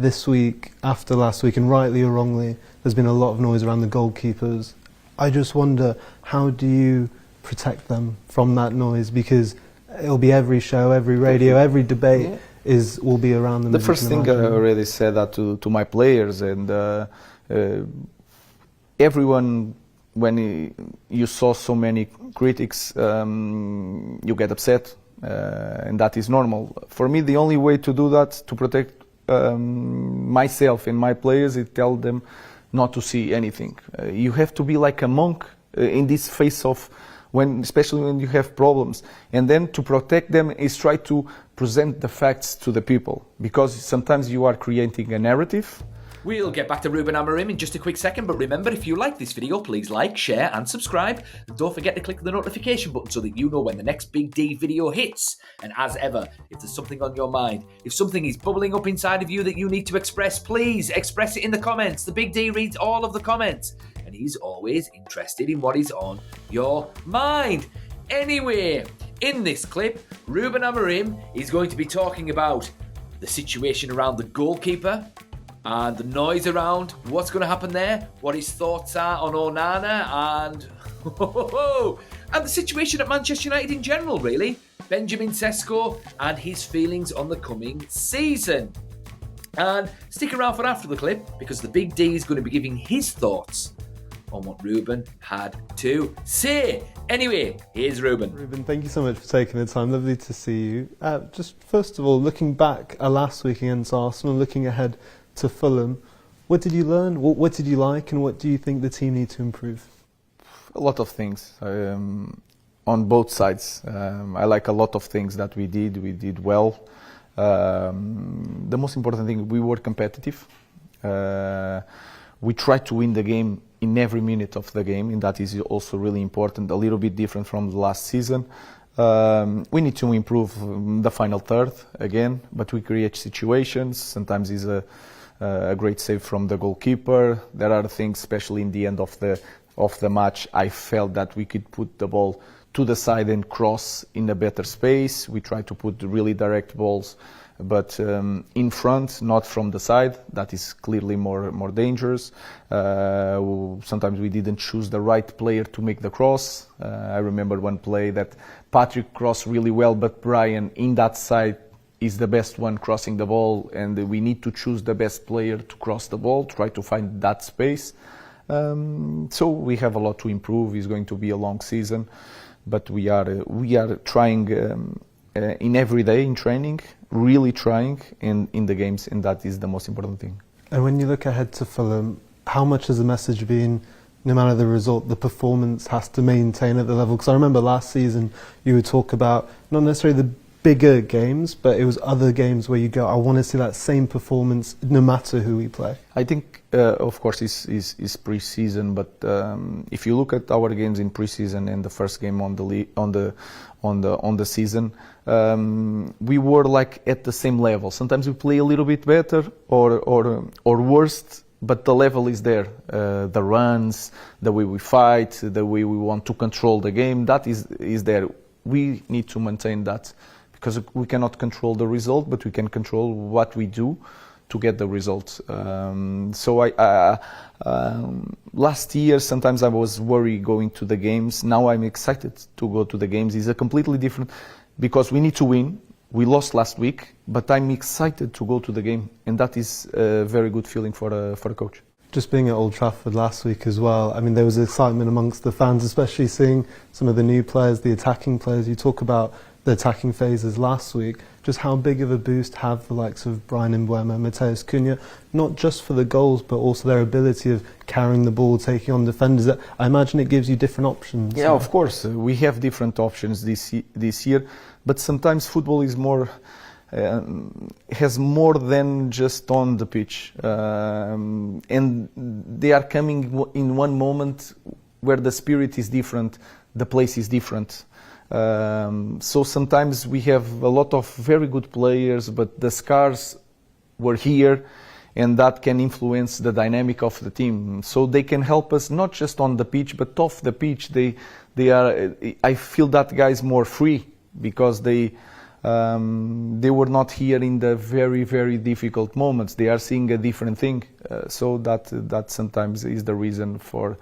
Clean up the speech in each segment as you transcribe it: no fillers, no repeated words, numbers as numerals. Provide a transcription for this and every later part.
This week, after last week, and rightly or wrongly, there's been a lot of noise around the goalkeepers. I just wonder, how do you protect them from that noise? Because it'll be every show, every radio, every debate will be around them. The first thing I already said that to my players, and everyone, when you saw so many critics, you get upset, and that is normal. For me, the only way to do that, to protect myself and my players, is tell them not to see anything. You have to be like a monk in this face of, especially when you have problems, and then to protect them is try to present the facts to the people, because sometimes you are creating a narrative. We'll get back to Ruben Amorim in just a quick second, but remember, if you like this video, please like, share and subscribe. And don't forget to click the notification button so that you know when the next Big D video hits. And as ever, if there's something on your mind, if something is bubbling up inside of you that you need to express, please express it in the comments. The Big D reads all of the comments, and he's always interested in what is on your mind. Anyway, in this clip, Ruben Amorim is going to be talking about the situation around the goalkeeper, and the noise around what's going to happen there, what his thoughts are on Onana, and the situation at Manchester United in general, really. Benjamin Sesko and his feelings on the coming season. And stick around for after the clip, because the Big D is going to be giving his thoughts on what Ruben had to say. Anyway, here's Ruben. Ruben, thank you so much for taking the time. Lovely to see you. Just first of all, looking back at last week against Arsenal, looking ahead to Fulham, what did you learn? What did you like, and what do you think the team need to improve? A lot of things on both sides. I like a lot of things that we did well. The most important thing, we were competitive. We tried to win the game in every minute of the game, and that is also really important, a little bit different from the last season. We need to improve the final third again, but we create situations. Sometimes it's a great save from the goalkeeper. There are things, especially in the end of the match, I felt that we could put the ball to the side and cross in a better space. We try to put really direct balls, but in front, not from the side. That is clearly more dangerous. Sometimes we didn't choose the right player to make the cross. I remember one play that Patrick crossed really well, but Brian in that side is the best one crossing the ball, and we need to choose the best player to cross the ball, try to find that space. So we have a lot to improve. It's going to be a long season, but we are trying in every day in training, really trying in the games, and that is the most important thing. And when you look ahead to Fulham, how much has the message been, no matter the result, the performance has to maintain at the level? Because I remember last season you would talk about not necessarily the bigger games, but it was other games where you go, I want to see that same performance no matter who we play. I think, of course, it's pre-season, but if you look at our games in pre-season and the first game on the season, we were like at the same level. Sometimes we play a little bit better or worse, but the level is there. The runs, the way we fight, the way we want to control the game, that is there. We need to maintain that, because we cannot control the result, but we can control what we do to get the result. Last year, sometimes I was worried going to the games. Now I'm excited to go to the games. It's a completely different, because we need to win. We lost last week, but I'm excited to go to the game, and that is a very good feeling for a coach. Just being at Old Trafford last week as well, I mean, there was excitement amongst the fans, especially seeing some of the new players, the attacking players. You talk about the attacking phases last week. Just how big of a boost have the likes of Brian Mbeumo, Mateus Cunha, not just for the goals, but also their ability of carrying the ball, taking on defenders? I imagine it gives you different options. Yeah, of course. We have different options this year, but sometimes football is more... has more than just on the pitch, and they are coming in one moment where the spirit is different, the place is different. So sometimes we have a lot of very good players, but the scars were here, and that can influence the dynamic of the team. So they can help us not just on the pitch, but off the pitch. They are. I feel that guys more free, because they They were not here in the very, very difficult moments. They are seeing a different thing. So that sometimes is the reason for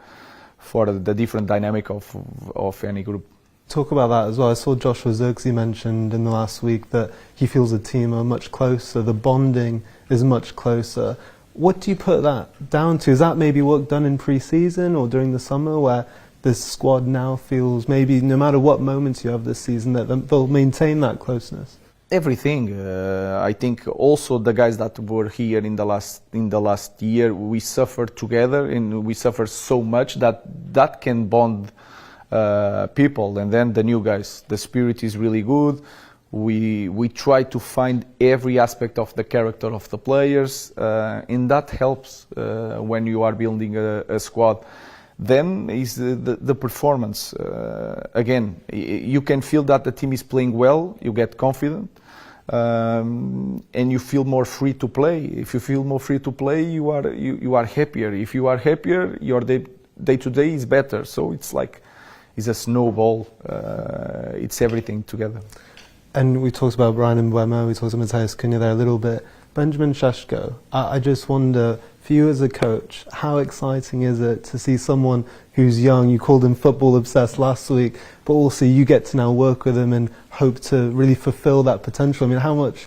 the different dynamic of any group. Talk about that as well. I saw Joshua Zirkzee mentioned in the last week that he feels the team are much closer, the bonding is much closer. What do you put that down to? Is that maybe work done in pre-season or during the summer where this squad now feels maybe no matter what moments you have this season that they'll maintain that closeness? Everything. I think also the guys that were here in the last year, we suffered together and we suffered so much that can bond people. And then the new guys, the spirit is really good. We try to find every aspect of the character of the players, and that helps when you are building a squad. Then is the performance. Again, you can feel that the team is playing well, you get confident, and you feel more free to play. If you feel more free to play, you are happier. If you are happier, your day-to-day is better. So it's like, it's a snowball. It's everything together. And we talked about Brian Mbeumo, we talked about Matheus Cunha there a little bit. Benjamin Šeško, I just wonder, for you as a coach, how exciting is it to see someone who's young, you called him football obsessed last week, but also you get to now work with him and hope to really fulfill that potential? I mean, how much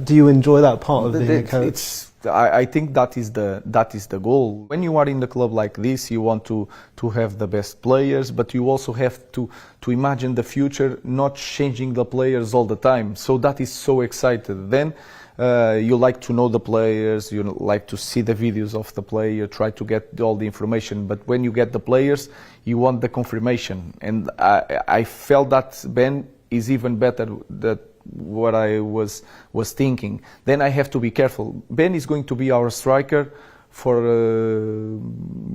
do you enjoy that part of being a coach? I think that is the goal. When you are in the club like this, you want to have the best players, but you also have to imagine the future, not changing the players all the time. So that is so exciting. Then you like to know the players, you like to see the videos of the player, try to get all the information. But when you get the players, you want the confirmation. And I felt that Ben is even better than what I was thinking. Then I have to be careful. Ben is going to be our striker for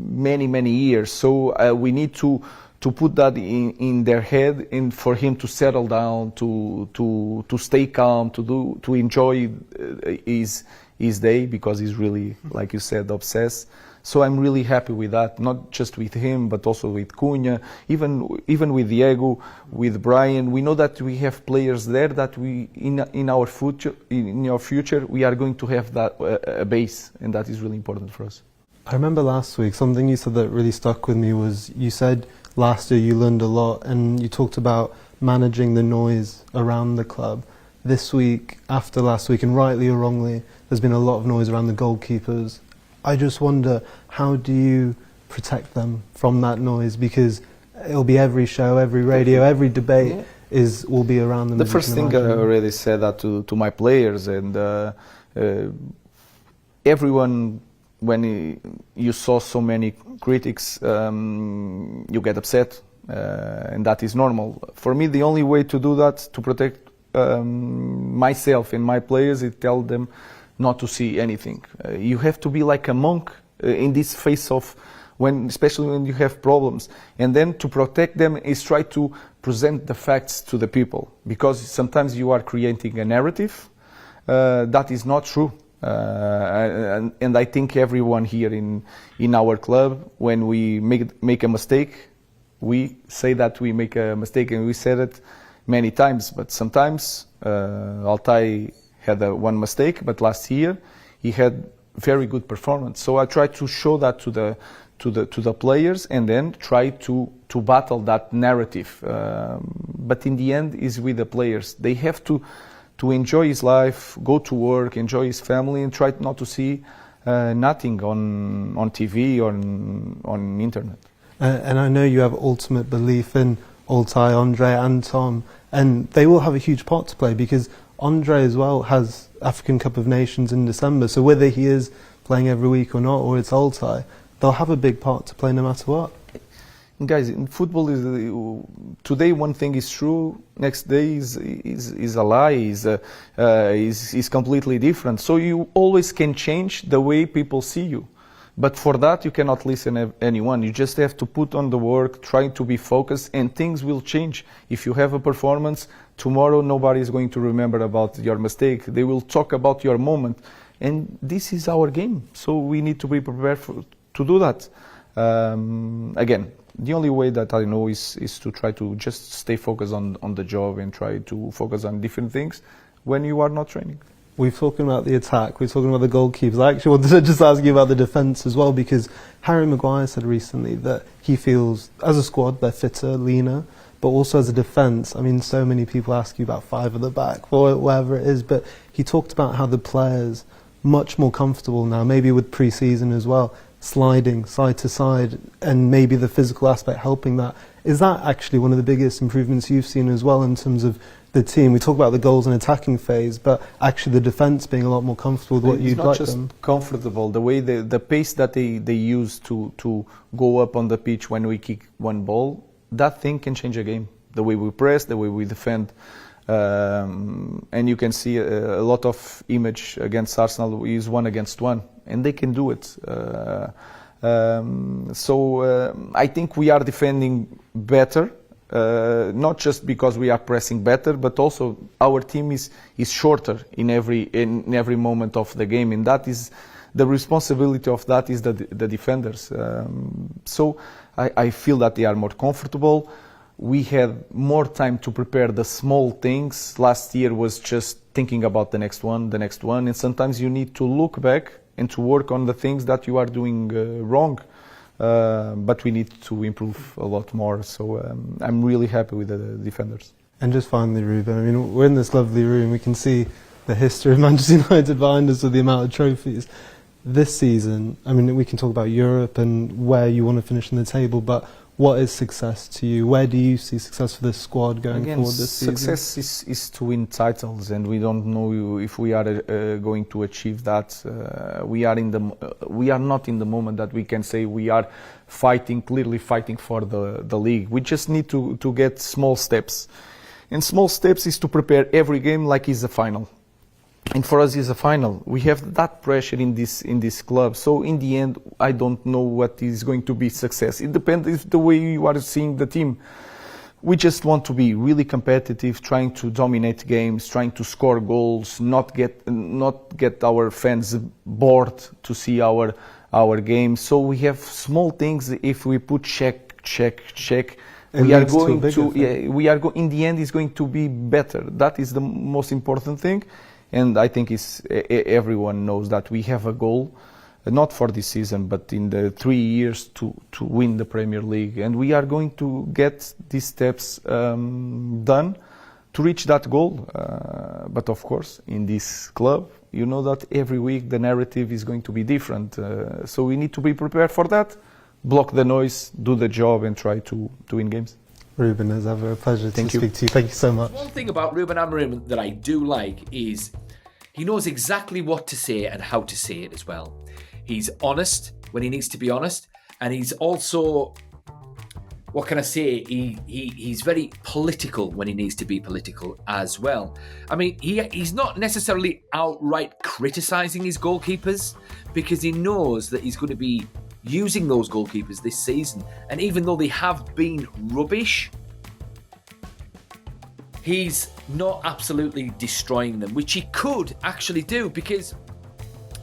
many years. So we need to put that in their head, and for him to settle down, to stay calm, to enjoy his day, because he's really, like you said, obsessed. So I'm really happy with that, not just with him, but also with Cunha, even with Diego, with Brian. We know that we have players there that we in our future we are going to have that a base, and that is really important for us. I remember last week something you said that really stuck with me was you said last year you learned a lot, and you talked about managing the noise around the club. This week, after last week, and rightly or wrongly, there's been a lot of noise around the goalkeepers. I just wonder, how do you protect them from that noise? Because it'll be every show, every radio, every debate will be around them. The first thing I already said that to my players, and everyone, when you saw so many critics, you get upset, and that is normal. For me, the only way to do that, to protect myself and my players, is tell them not to see anything. You have to be like a monk in this phase of especially when you have problems. And then to protect them is try to present the facts to the people, because sometimes you are creating a narrative that is not true. And I think everyone here in our club, when we make a mistake, we say that we make a mistake, and we said it many times. But sometimes Altay had one mistake, but last year he had very good performance. So I try to show that to the players, and then try to battle that narrative. But in the end, is with the players. They have to enjoy his life, go to work, enjoy his family, and try not to see nothing on TV or on internet. And I know you have ultimate belief in Altay, Andre and Tom, and they will have a huge part to play, because Andre as well has African Cup of Nations in December, so whether he is playing every week or not, or it's Altay, they'll have a big part to play no matter what. Guys, in football, today one thing is true, next day is a lie, is completely different. So you always can change the way people see you. But for that, you cannot listen to anyone. You just have to put on the work, try to be focused, and things will change. If you have a performance, tomorrow nobody is going to remember about your mistake. They will talk about your moment. And this is our game. So we need to be prepared to do that. Again, the only way that I know is to try to just stay focused on the job and try to focus on different things when you are not training. We've talking about the attack, we're talking about the goalkeepers. I actually wanted to just ask you about the defence as well, because Harry Maguire said recently that he feels, as a squad, they're fitter, leaner, but also as a defence. I mean, so many people ask you about five at the back, or whatever it is, but he talked about how the players much more comfortable now, maybe with pre-season as well, sliding side to side, and maybe the physical aspect helping that. Is that actually one of the biggest improvements you've seen as well in terms of the team? We talk about the goals and attacking phase, but actually the defence being a lot more comfortable with what you'd like them. It's not just comfortable, the way the pace that they use to go up on the pitch when we kick one ball, that thing can change a game. The way we press, the way we defend. And you can see a lot of image against Arsenal is 1-against-1, and they can do it. I think we are defending better, not just because we are pressing better, but also our team is shorter in every moment of the game, and that is the responsibility of that is the defenders. So I feel that they are more comfortable. We had more time to prepare the small things. Last year was just thinking about the next one, and sometimes you need to look back and to work on the things that you are doing wrong. But we need to improve a lot more. So I'm really happy with the defenders. And just finally, Ruben, I mean, we're in this lovely room. We can see the history of Manchester United behind us with the amount of trophies. This season, I mean, we can talk about Europe and where you want to finish in the table, but what is success to you? Where do you see success for this squad going forward this season? Success is to win titles, and we don't know if we are going to achieve that. We are not in the moment that we can say we are clearly fighting for the league. We just need to get small steps, and small steps is to prepare every game like it's a final. And for us, it's a final. We have that pressure in this club. So in the end, I don't know what is going to be success. It depends if the way you are seeing the team. We just want to be really competitive, trying to dominate games, trying to score goals, not get our fans bored to see our games. So we have small things. If we put check, in the end, it's going to be better. That is the most important thing. And I think everyone knows that we have a goal, not for this season, but in the 3 years to win the Premier League. And we are going to get these steps done to reach that goal. But of course, in this club, you know that every week the narrative is going to be different. So we need to be prepared for that, block the noise, do the job, and try to win games. Ruben, as ever, a pleasure to speak to you. Thank you so much. One thing about Ruben Amorim that I do like is he knows exactly what to say and how to say it as well. He's honest when he needs to be honest, and he's also, what can I say, he's very political when he needs to be political as well. I mean, he's not necessarily outright criticising his goalkeepers, because he knows that he's going to be using those goalkeepers this season, and even though they have been rubbish, he's not absolutely destroying them, which he could actually do, because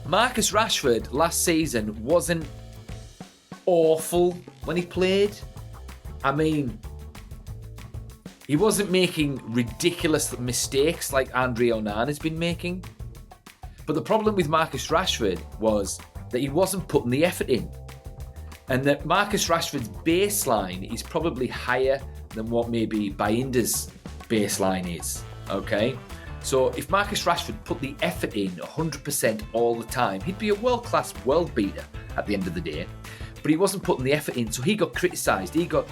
Marcus Rashford last season wasn't awful when he played. I mean, he wasn't making ridiculous mistakes like Andre Onana has been making, but the problem with Marcus Rashford was that he wasn't putting the effort in. And that Marcus Rashford's baseline is probably higher than what maybe Bayindir's baseline is, okay? So if Marcus Rashford put the effort in 100% all the time, he'd be a world-class world beater at the end of the day. But he wasn't putting the effort in, so he got criticised. He got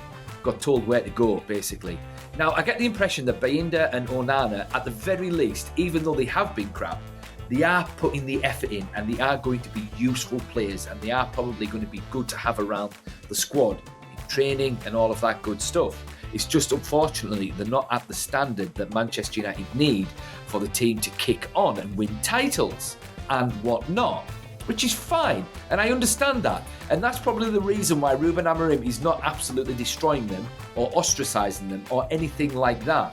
told where to go, basically. Now, I get the impression that Bayindir and Onana, at the very least, even though they have been crap, they are putting the effort in, and they are going to be useful players, and they are probably going to be good to have around the squad in training and all of that good stuff. It's just, unfortunately, they're not at the standard that Manchester United need for the team to kick on and win titles and whatnot, which is fine, and I understand that. And that's probably the reason why Ruben Amorim is not absolutely destroying them or ostracising them or anything like that.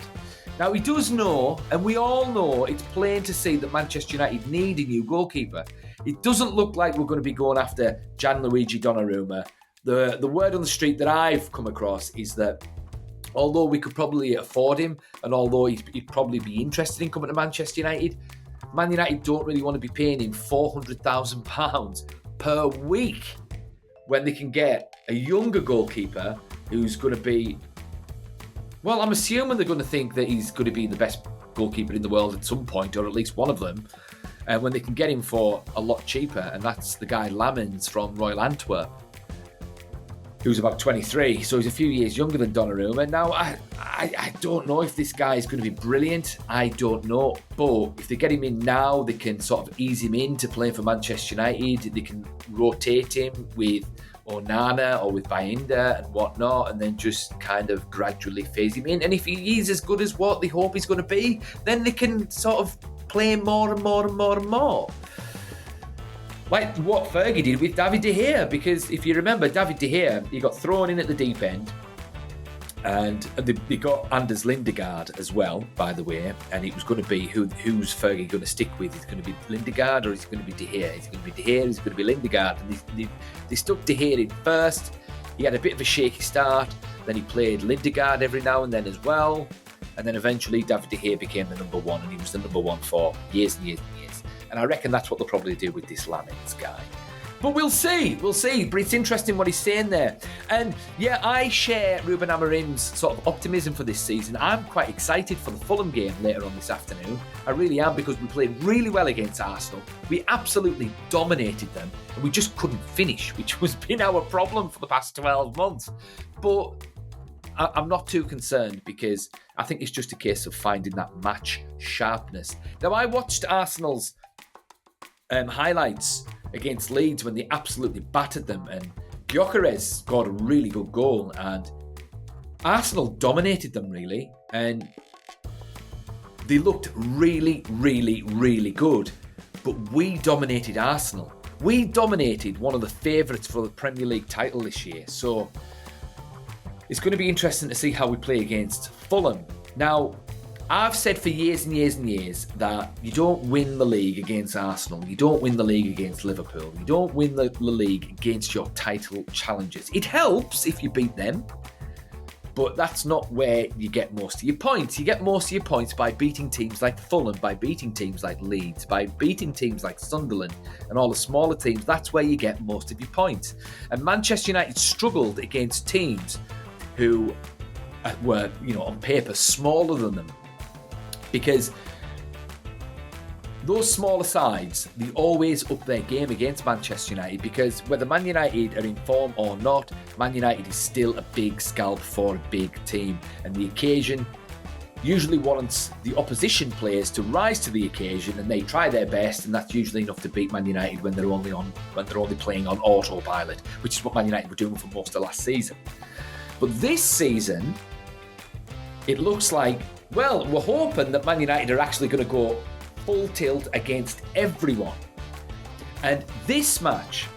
Now, he does know, and we all know, it's plain to see that Manchester United need a new goalkeeper. It doesn't look like we're going to be going after Gianluigi Donnarumma. The word on the street that I've come across is that although we could probably afford him, and although he'd probably be interested in coming to Manchester United, Man United don't really want to be paying him £400,000 per week when they can get a younger goalkeeper who's going to be... Well, I'm assuming they're going to think that he's going to be the best goalkeeper in the world at some point, or at least one of them, when they can get him for a lot cheaper, and that's the guy Lammens from Royal Antwerp, who's about 23, so he's a few years younger than Donnarumma. Now, I don't know if this guy is going to be brilliant. I don't know. But if they get him in now, they can sort of ease him into playing for Manchester United. They can rotate him with Onana or with Bayindir and whatnot, and then just kind of gradually phase him in. And if he is as good as what they hope he's going to be, then they can sort of play him more and more and more and more. Like what Fergie did with David De Gea, because if you remember, David De Gea, he got thrown in at the deep end, and they got Anders Lindegaard as well, by the way, and it was going to be who's Fergie going to stick with? Is it going to be Lindegaard or is it going to be De Gea? Is it going to be De Gea or is it going to be Lindegaard? And they stuck De Gea in first. He had a bit of a shaky start, then he played Lindegaard every now and then as well, and then eventually David De Gea became the number one, and he was the number one for years and years and years. And I reckon that's what they'll probably do with this Lammens guy. But we'll see. But it's interesting what he's saying there. And yeah, I share Ruben Amorim's sort of optimism for this season. I'm quite excited for the Fulham game later on this afternoon. I really am, because we played really well against Arsenal. We absolutely dominated them, and we just couldn't finish, which has been our problem for the past 12 months. But I'm not too concerned, because I think it's just a case of finding that match sharpness. Now, I watched Arsenal's highlights against Leeds when they absolutely battered them, and Gyökeres scored a really good goal, and Arsenal dominated them really, and they looked really, really, really good. But we dominated Arsenal. We dominated one of the favourites for the Premier League title this year, so it's going to be interesting to see how we play against Fulham. Now, I've said for years and years and years that you don't win the league against Arsenal. You don't win the league against Liverpool. You don't win the league against your title challengers. It helps if you beat them, but that's not where you get most of your points. You get most of your points by beating teams like Fulham, by beating teams like Leeds, by beating teams like Sunderland and all the smaller teams. That's where you get most of your points. And Manchester United struggled against teams who were, on paper, smaller than them. Because those smaller sides, they always up their game against Manchester United, because whether Man United are in form or not, Man United is still a big scalp for a big team, and the occasion usually warrants the opposition players to rise to the occasion, and they try their best, and that's usually enough to beat Man United when they're only playing on autopilot, which is what Man United were doing for most of last season. But this season, it looks like, well, we're hoping that Man United are actually going to go full tilt against everyone. And this match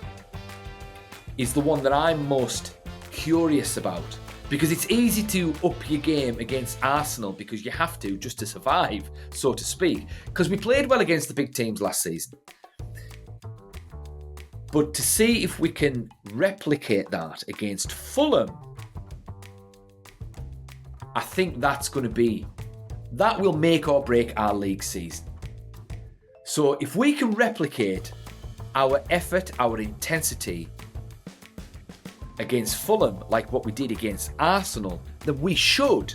is the one that I'm most curious about, because it's easy to up your game against Arsenal, because you have to just to survive, so to speak, because we played well against the big teams last season. But to see if we can replicate that against Fulham, I think that will make or break our league season. So if we can replicate our effort, our intensity against Fulham like what we did against Arsenal, then we should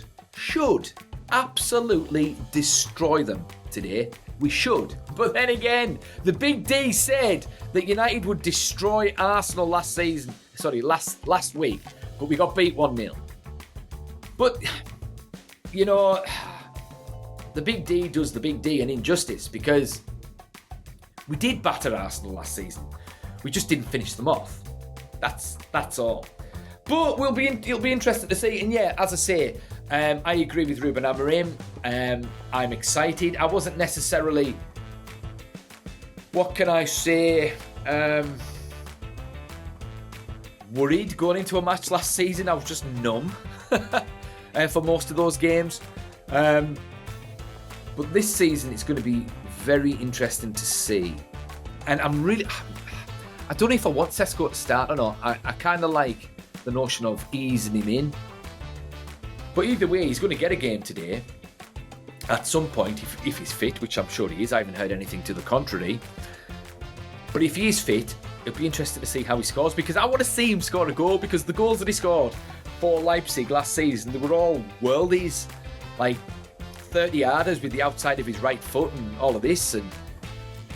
absolutely destroy them today. We should. But then again, the Big D said that United would destroy Arsenal last week, but we got beat 1-0. But, the Big D does the Big D an injustice, because we did batter Arsenal last season. We just didn't finish them off. That's all. But it'll be interesting to see. And yeah, as I say, I agree with Ruben Amorim. I'm excited. I wasn't necessarily, what can I say, worried going into a match last season. I was just numb for most of those games. But this season, it's going to be very interesting to see. And I don't know if I want Sesko to start or not. I kind of like the notion of easing him in. But either way, he's going to get a game today. At some point, if he's fit, which I'm sure he is. I haven't heard anything to the contrary. But if he is fit, it'll be interesting to see how he scores, because I want to see him score a goal, because the goals that he scored for Leipzig last season, they were all worldies. Like 30-yarders with the outside of his right foot and all of this. And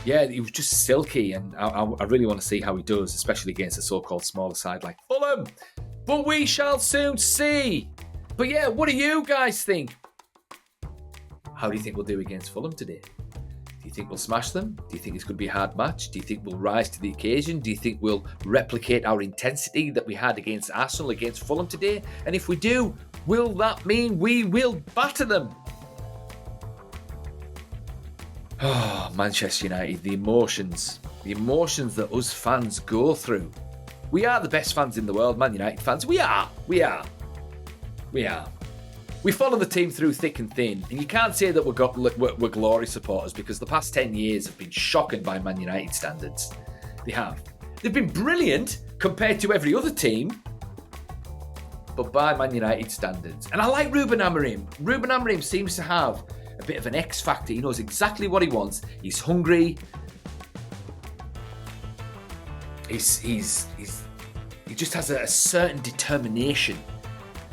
yeah, he was just silky, and I really want to see how he does, especially against a so-called smaller side like Fulham. But we shall soon see. But yeah, what do you guys think? How do you think we'll do against Fulham today? Do you think we'll smash them? Do you think it's going to be a hard match? Do you think we'll rise to the occasion? Do you think we'll replicate our intensity that we had against Arsenal, against Fulham today? And if we do, will that mean we will batter them? Oh, Manchester United, the emotions that us fans go through. We are the best fans in the world, Man United fans. We are. We follow the team through thick and thin, and you can't say that we're glory supporters, because the past 10 years have been shocking by Man United standards. They have. They've been brilliant compared to every other team, but by Man United standards. And I like Ruben Amorim. Ruben Amorim seems to have a bit of an X factor. He knows exactly what he wants. He's hungry. He just has a certain determination.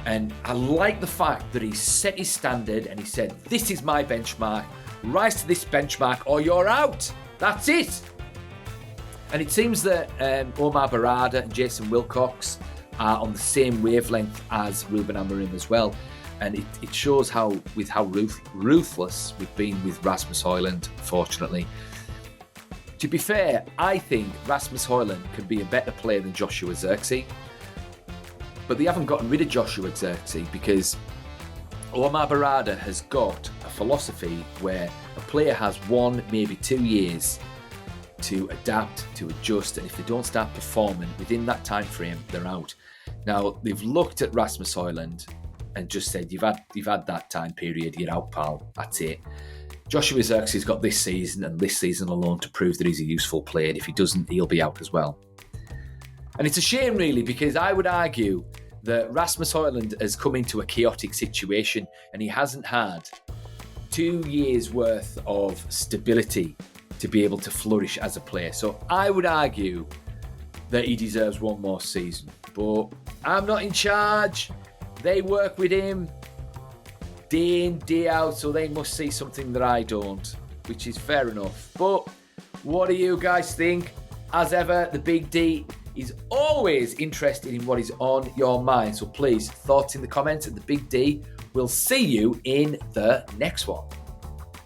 And I like the fact that he set his standard and he said, this is my benchmark. Rise to this benchmark or you're out. That's it. And it seems that Omar Barada and Jason Wilcox are on the same wavelength as Ruben Amorim as well. And it shows how ruthless we've been with Rasmus Højlund, fortunately. To be fair, I think Rasmus Højlund can be a better player than Joshua Zirkzee. But they haven't gotten rid of Joshua Zirkzee, because Omar Barada has got a philosophy where a player has 1, maybe 2 years to adapt, to adjust, and if they don't start performing within that time frame, they're out. Now, they've looked at Rasmus Højlund and just said, you've had that time period, you're out, pal, that's it. Joshua Zirkzee's got this season and this season alone to prove that he's a useful player, and if he doesn't, he'll be out as well. And it's a shame, really, because I would argue that Rasmus Højlund has come into a chaotic situation and he hasn't had 2 years' worth of stability to be able to flourish as a player. So I would argue that he deserves one more season. But I'm not in charge. They work with him day in, day out, so they must see something that I don't, which is fair enough. But what do you guys think? As ever, the Big D is always interested in what is on your mind. So please, thoughts in the comments, and the Big D will see you in the next one.